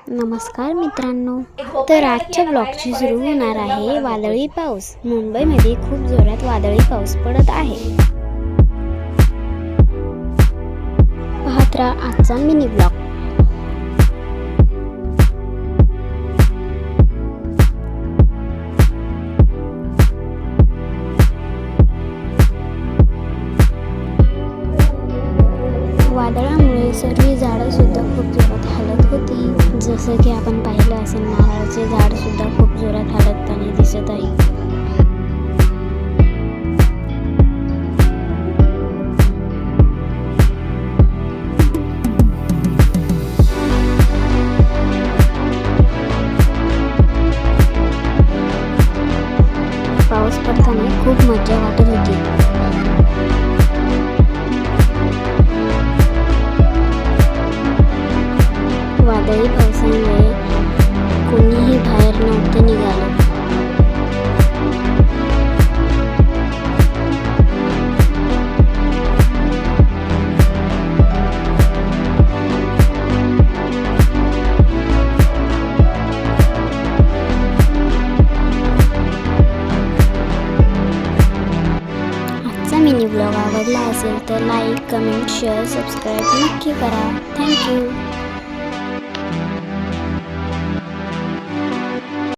नमस्कार मित्रांनो, तर आजच्या ब्लॉगची सुरू होणार आहे वादळी पाऊस। मुंबईमध्ये खूप जोरात वादळी पाऊस पडत आहे। पाहत राहा आजचा मिनी ब्लॉग। वादळामुळे सर्व झाडं सुद्धा खूप जोरात हलत होती। जसं की आपण पाहिलं असेल, नारळाचे झाड सुद्धा खूप जोरात हलताना दिसत आहे। पाऊस पडताना खूप मजा वाटत होती। वादळी पावसामुळे कोणीही बाहेर नव्हते निघाले। आजचा मिनी ब्लॉग आवडला असेल तर लाईक, कमेंट, शेअर, सबस्क्राईब नक्की करा। थँक्यू।